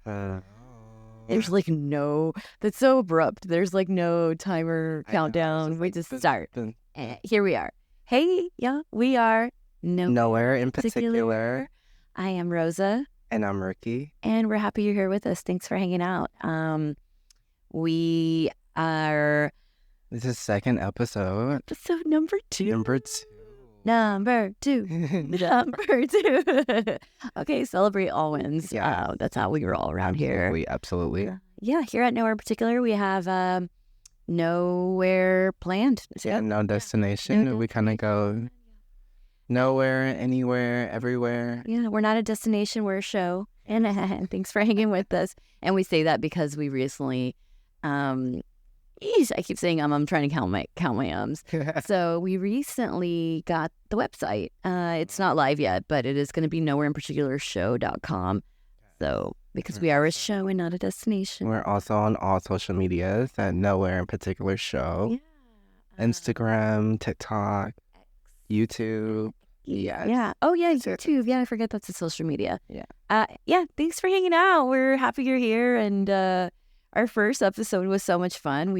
There's like that's so abrupt. There's like no timer I know, countdown. it's We like just start. dun. Here we are. Hey, yeah, we are Nowhere in particular. I am Rosa, And I'm Ricky. and we're happy you're here with us. Thanks for hanging out. We are This is second episode. episode number 2. Number 2. Number 2. Number 2. Okay, celebrate all wins. Yeah. That's how we roll around here. Absolutely. Yeah, here at Nowhere in Particular, we have nowhere planned. Yeah, no destination. No We kind of go nowhere, anywhere, everywhere. Yeah, we're not a destination, we're a show. And thanks for hanging with us. And we say that because we recently, I keep saying I'm trying to count my ums. So we recently got the website. It's not live yet, but it is going to be nowhereinparticularshow.com. So because we are a show and not a destination. We're also on all social medias at Nowhere in Particular Show. Yeah. Instagram, TikTok, YouTube. Yes. Yeah. Oh, yeah, YouTube. Yeah, I forget that's a social media. Yeah. Yeah, thanks for hanging out. We're happy you're here. And our first episode was so much fun.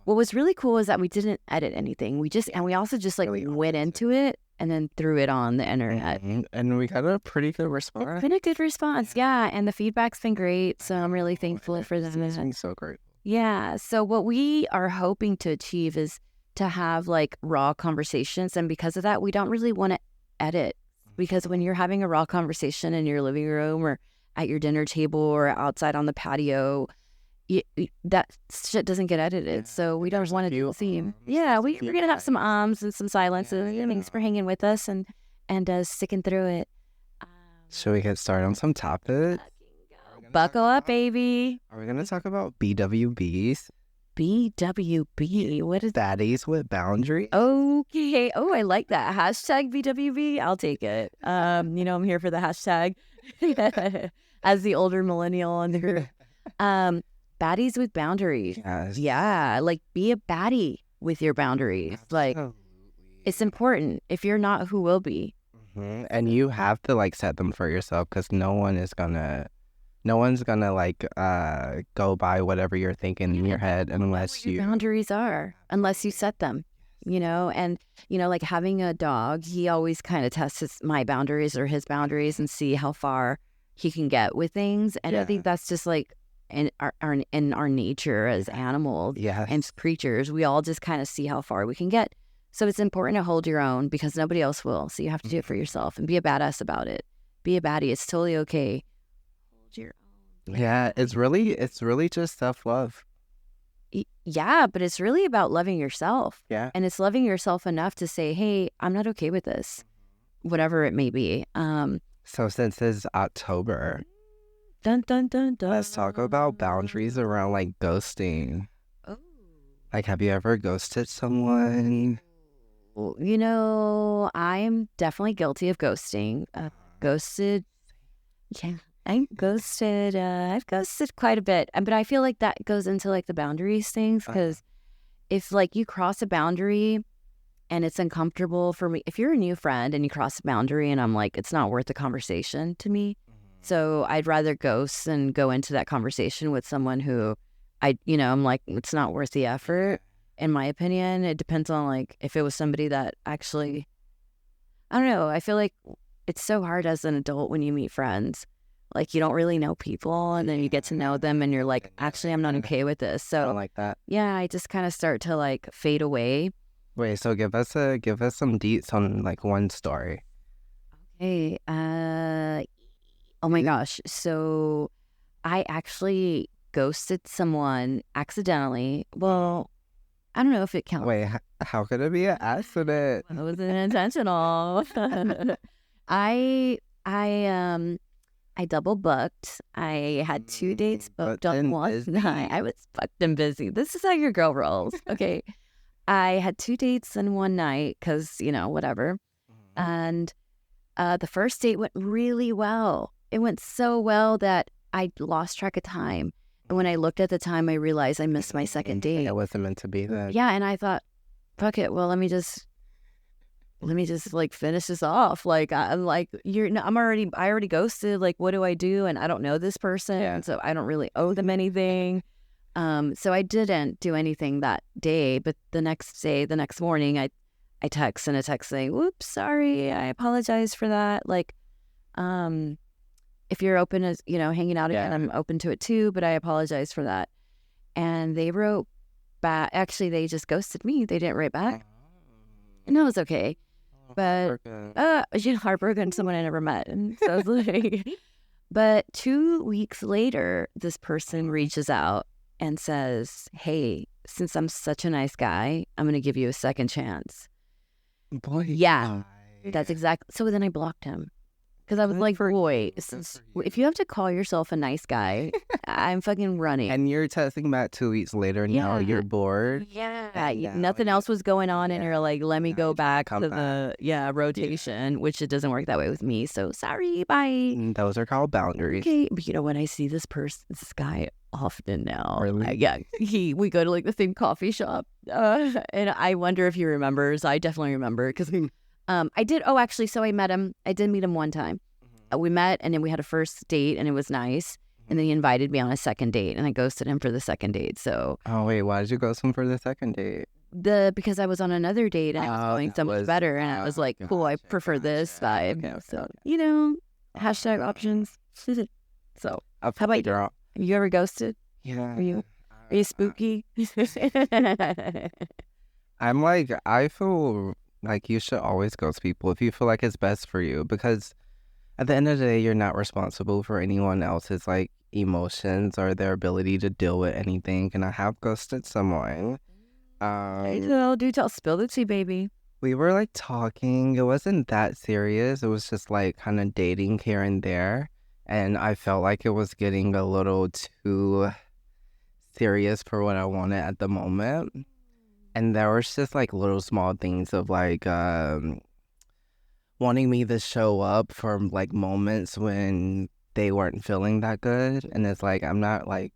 What was really cool is that we didn't edit anything. And we also just like went into it and then threw it on the internet. And we got a pretty good response. It's been a good response. Yeah. And the feedback's been great. So I'm really thankful for that. It's been so great. Yeah. So what we are hoping to achieve is to have like raw conversations. And because of that, we don't really want to edit, because when you're having a raw conversation in your living room or at your dinner table or outside on the patio, that shit doesn't get edited. So we don't want to do the theme. Yeah, we're going to have some ums and some silences. Thanks for hanging with us and sticking through it. Should we get started on some topics? Buckle up, baby. Are we going to talk about BWBs? BWB. What is that? Baddies with boundaries? Okay. Oh, I like that. Hashtag BWB. I'll take it. I'm here for the hashtag as the older millennial in the group. Baddies with boundaries. Yes. Yeah. Like, be a baddie with your boundaries. Like, it's important. If you're not, who will be? Mm-hmm. And you have to like set them for yourself, because no one's gonna like go by whatever you're thinking in your head unless your boundaries are, unless you set them. And like having a dog, he always kind of tests my boundaries or his boundaries and see how far he can get with things. And I think that's just like in our nature as animals and creatures. We all just kind of see how far we can get. So it's important to hold your own, because nobody else will. So you have to do it for yourself and be a badass about it. Be a baddie. It's totally okay. Hold your own. Yeah, it's really just self-love. Yeah, but it's really about loving yourself. Yeah. And it's loving yourself enough to say, hey, I'm not okay with this, whatever it may be. So since it's October, dun, dun, dun, dun. Let's talk about boundaries around like ghosting. Oh. Like, have you ever ghosted someone? I'm definitely guilty of ghosting. Ghosted. Yeah. I've ghosted quite a bit, but I feel like that goes into like the boundaries things, because if like you cross a boundary and it's uncomfortable for me, if you're a new friend and you cross a boundary and I'm like, it's not worth the conversation to me. So I'd rather ghost than go into that conversation with someone who I'm like, it's not worth the effort. In my opinion, it depends on like if it was somebody that actually, I don't know. I feel like it's so hard as an adult when you meet friends. Like, you don't really know people, and then you get to know them, and you're like, actually, I'm not okay with this. So I don't like that. Yeah, I just kind of start to like fade away. Wait, so give us some deets on like one story. Okay. Oh my gosh. So I actually ghosted someone accidentally. Well, I don't know if it counts. Wait, how could it be an accident? It wasn't intentional. I double booked. I had 2 dates booked on one night. I was fucked and busy. This is how your girl rolls. Okay. I had 2 dates in one night because, whatever. And the first date went really well. It went so well that I lost track of time. And when I looked at the time, I realized I missed my second date. It wasn't meant to be that. Yeah. And I thought, fuck it. Well, let me just let me just like finish this off. Like I'm like, I already ghosted. Like, what do I do? And I don't know this person, so I don't really owe them anything. So I didn't do anything that day, but the next morning, I text a text saying, "Whoops, sorry, I apologize for that. Like, if you're open as hanging out again, I'm open to it too, but I apologize for that." And they wrote back. Actually, they just ghosted me. They didn't write back. No, it's okay. But heartbroken, someone I never met. And so like, but 2 weeks later, this person reaches out and says, "Hey, since I'm such a nice guy, I'm going to give you a second chance." Boy, yeah, that's exactly. So then I blocked him. Because I was like, boy, if you have to call yourself a nice guy, I'm fucking running. And you're texting back 2 weeks later, and now you're bored. Yeah, nothing else was going on, and you're like, let me go back to the rotation, which it doesn't work that way with me. So sorry, bye. Those are called boundaries. Okay, but when I see this guy often now, really? We go to like the same coffee shop, and I wonder if he remembers. I definitely remember because. I did. Oh, actually, so I met him. I did meet him one time. We met, and then we had a first date, and it was nice. And then he invited me on a second date, and I ghosted him for the second date. So. Oh wait, why did you ghost him for the second date? Because I was on another date, and I was going so much better, and I was like, cool, I prefer this vibe. Okay. So hashtag options. So how about you? Have you ever ghosted? Yeah. Are you spooky? I'm like, I feel like you should always ghost people if you feel like it's best for you, because at the end of the day, you're not responsible for anyone else's like emotions or their ability to deal with anything. And I have ghosted someone. Do tell, spill the tea, baby. We were like talking. It wasn't that serious. It was just like kind of dating here and there. And I felt like it was getting a little too serious for what I wanted at the moment. And there was just like little small things of like wanting me to show up for like moments when they weren't feeling that good. And it's like, I'm not like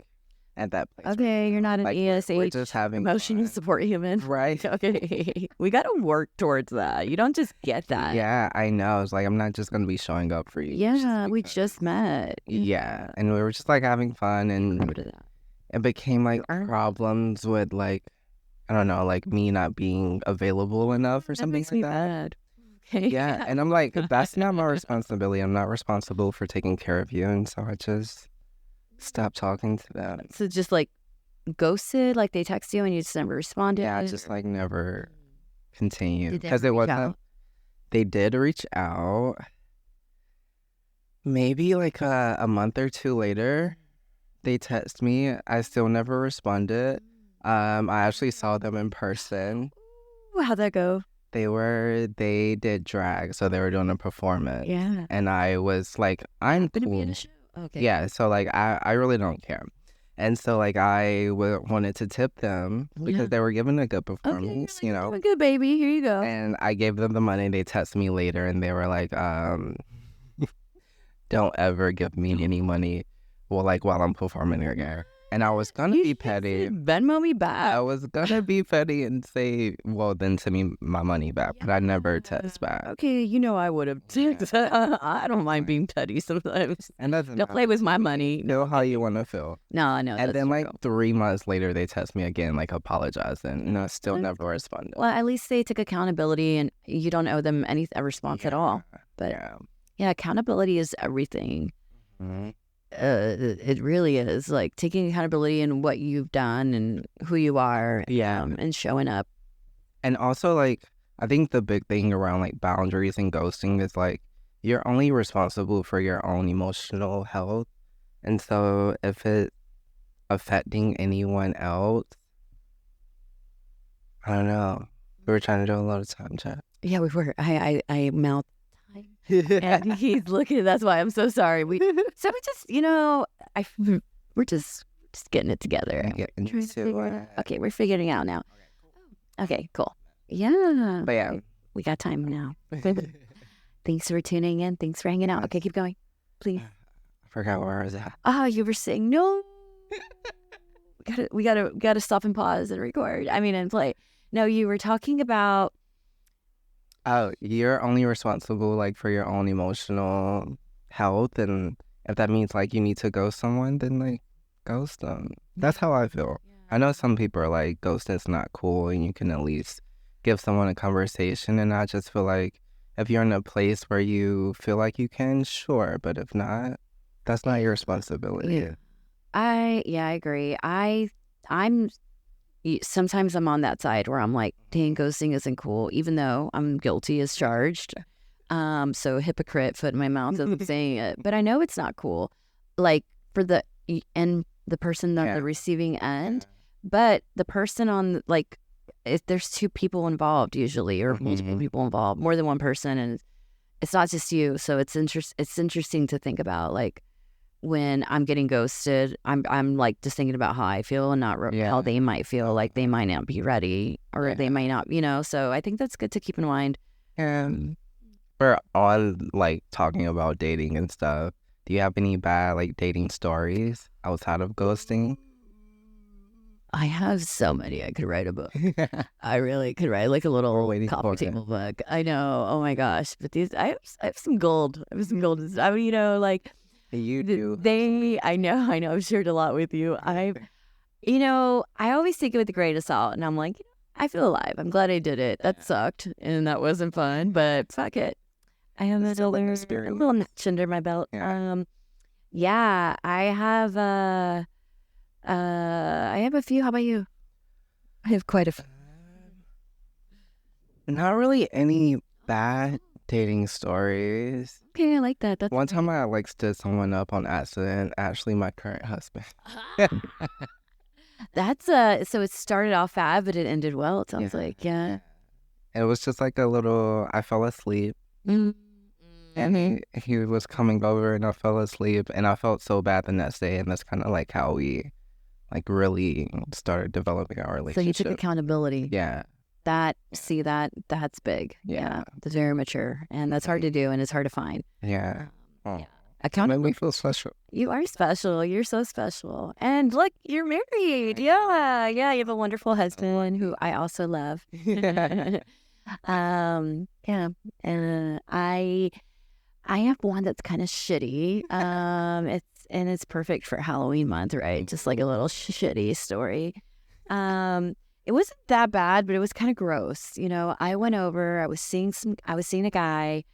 at that place. Okay, you're not an ESH, we're just having emotional support human. Right. Okay. We got to work towards that. You don't just get that. Yeah, I know. It's like, I'm not just going to be showing up for you. Yeah, we just met. Yeah. And we were just like having fun, and it became like problems with like, I don't know, like me not being available enough or something like that. Bad. Okay. Yeah, and I'm like, that's not my responsibility. I'm not responsible for taking care of you. And so I just stopped talking to them. So just like ghosted, like they text you and you just never responded? Yeah, just like never continued. Because it wasn't, they did reach out. Maybe like a month or two later, they text me. I still never responded. I actually saw them in person. How'd that go? They did drag, so they were doing a performance. Yeah. And I was like, I'm cool. Be in a show. Okay. Yeah, so like I really don't care. And so like I wanted to tip them because they were giving a good performance, okay, like, good baby, here you go. And I gave them the money. They texted me later and they were like, don't ever give me any money while I'm performing again. And I was gonna be petty. Venmo me back. I was gonna be petty and say, well, then send me my money back. But I never text back. Okay, I would have texted. I don't mind being petty sometimes. And don't play with my money. Know how you want to feel. No, I know. And then like 3 months later, they text me again, like apologizing. And I still never responded. Well, at least they took accountability, and you don't owe them a response at all. But yeah, accountability is everything. Mm-hmm. It really is, like taking accountability in what you've done and who you are, and showing up. And also, like, I think the big thing around like boundaries and ghosting is like you're only responsible for your own emotional health, and so if it's affecting anyone else, I don't know. We were trying to do a lot of time chat. Yeah, we were. I mouth. And he's looking. That's why I'm so sorry. We just, we're just getting it together. Okay, we're figuring it out now. Okay, cool. Yeah. But yeah, we got time now. Thanks for tuning in. Thanks for hanging out. Okay, keep going, please. I forgot where I was at. Oh, you were saying no. We gotta stop and pause and record. And play. No, you were talking about Oh, you're only responsible like for your own emotional health, and if that means like you need to ghost someone, then like ghost them. That's how I feel. I know some people are like ghosting's not cool, and you can at least give someone a conversation. And I just feel like if you're in a place where you feel like you can, sure, but if not, that's not your responsibility. Yeah. I agree. I'm sometimes I'm on that side where I'm like, dang, ghosting isn't cool, even though I'm guilty as charged. So hypocrite, foot in my mouth as I'm saying it, but I know it's not cool. Like for the the person on Yeah. the receiving end, but the person on like, if there's two people involved usually, or multiple people involved, more than one person, and it's not just you. So it's interesting to think about like when I'm getting ghosted, I'm like just thinking about how I feel and not how they might feel. Like they might not be ready, or they might not, So I think that's good to keep in mind. And we're all like talking about dating and stuff. Do you have any bad like dating stories outside of ghosting? I have so many. I could write a book. I really could write like a little coffee table book. I know. Oh my gosh! But I have some gold. I have some gold. I mean, like you do. I know. I've shared a lot with you. I always take it with a grain of salt, and I'm like, I feel alive. I'm glad I did it. That sucked, and that wasn't fun. But fuck it. I have a little notch under my belt. Yeah. I have I have a few. How about you? I have quite a few. Not really any bad dating stories. Okay, I like that. That's One time I like stood someone up on accident, actually my current husband. That's so it started off bad, but it ended well, it sounds like. Yeah. It was just like I fell asleep. And he was coming over and I fell asleep and I felt so bad the next day, and that's kind of like how we like really started developing our relationship. So you took accountability. Yeah. That's big. Yeah. That's very mature, and that's hard to do, and it's hard to find. Yeah. Accountability. Made me feel special. You are special. You're so special. And look, you're married. Yeah. You have a wonderful husband who I also love. Yeah. And I have one that's kind of shitty. It's perfect for Halloween month, right? Just like a little shitty story. It wasn't that bad, but it was kind of gross. I went over. I was seeing a guy,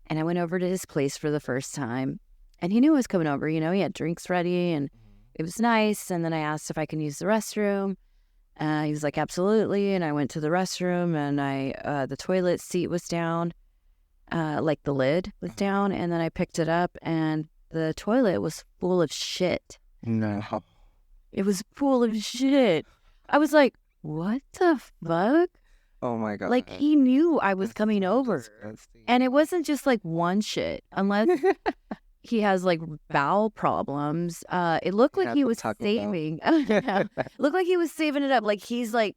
and I went over to his place for the first time, and he knew I was coming over. He had drinks ready, and it was nice. And then I asked if I can use the restroom. He was like, absolutely. And I went to the restroom, and the toilet seat was down. Like the lid was down, and then I picked it up, and the toilet was full of shit. No. It was full of shit. I was like, what the fuck? Oh my God. Like he knew I was coming over. Disgusting. And it wasn't just like one shit, unless he has like bowel problems. It looked like he was saving. It looked like he was saving it up. Like he's like,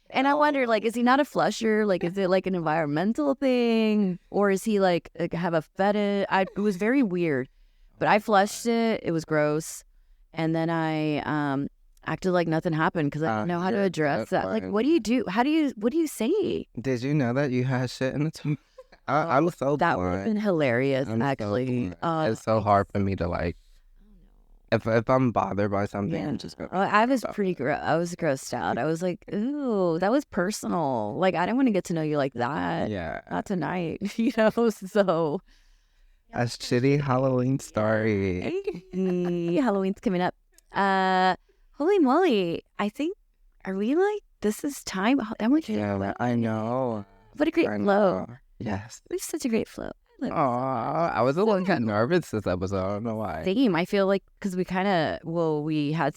and I wonder, like, is he not a flusher? Like, is it like an environmental thing, or is he like have a fetish? It was very weird, but I flushed it. It was gross, and then I acted like nothing happened because I didn't know how to address that. Like, what do you do? What do you say? Did you know that you had shit in the toilet? I'm so that blunt. would have been hilarious, actually. It's so hard for me to like. If I'm bothered by something, I'm just going. I was I was grossed out. I was like, ooh, that was personal. Like, I didn't want to get to know you like that. Yeah. Not tonight, So. A shitty Halloween story. Halloween's coming up. Holy moly! I think, are we like, this is time? Yeah, I know. What a great flow. Yes. We have such a great flow. I was a little kind of nervous this episode. I don't know why. Same. I feel like because we had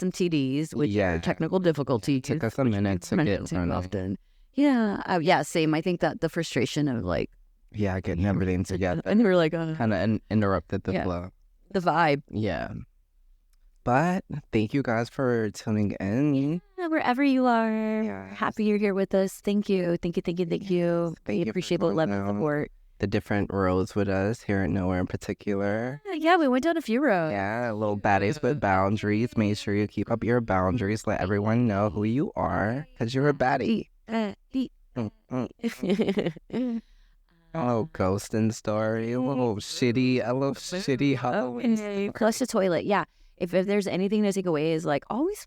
some TDs, which are technical difficulties. It took us a minute to get turned often. Yeah. Same. I think that the frustration of like. Yeah, getting everything together. And we're like, kind of interrupted the flow. The vibe. Yeah. But thank you guys for tuning in. Yeah, wherever you are, happy you're here with us. Thank you. We appreciate the love and support. The different roads with us here at Nowhere in particular. Yeah, we went down a few roads. Yeah, little baddies with boundaries. Make sure you keep up your boundaries. Let everyone know who you are, because you're a baddie. Oh, ghosting story. Oh, shitty. I love shitty Halloween. Okay. Flush the toilet. Yeah. If there's anything to take away is like always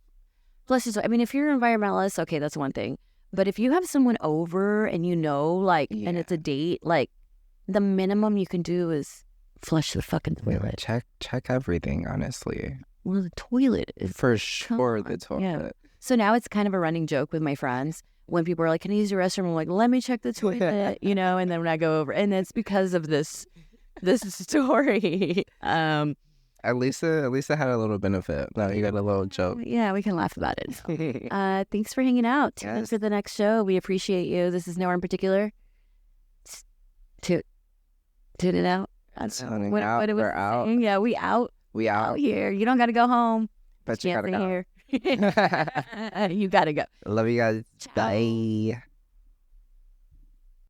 flush the toilet. I mean, if you're an environmentalist, okay, that's one thing. But if you have someone over and like, and Yeah. it's a date, like the minimum you can do is flush the fucking Yeah, toilet. check everything, honestly. Well, the toilet is. For sure, the on, yeah. toilet. So now it's kind of a running joke with my friends when people are like, "Can I use your restroom?" I'm like, "Let me check the toilet," And then when I go over, and it's because of this story. At least it had a little benefit. Now you got a little joke. Yeah, we can laugh about it. Thanks for hanging out. Tune in Yes. for the next show. We appreciate you. This is Nowhere in Particular. Tune it out. Tuning What out. it was We're out. saying. Yeah, we out We out. here. You don't got to go home. But you Can't gotta stay go. here. You got to go. Love you guys. Ciao. Bye.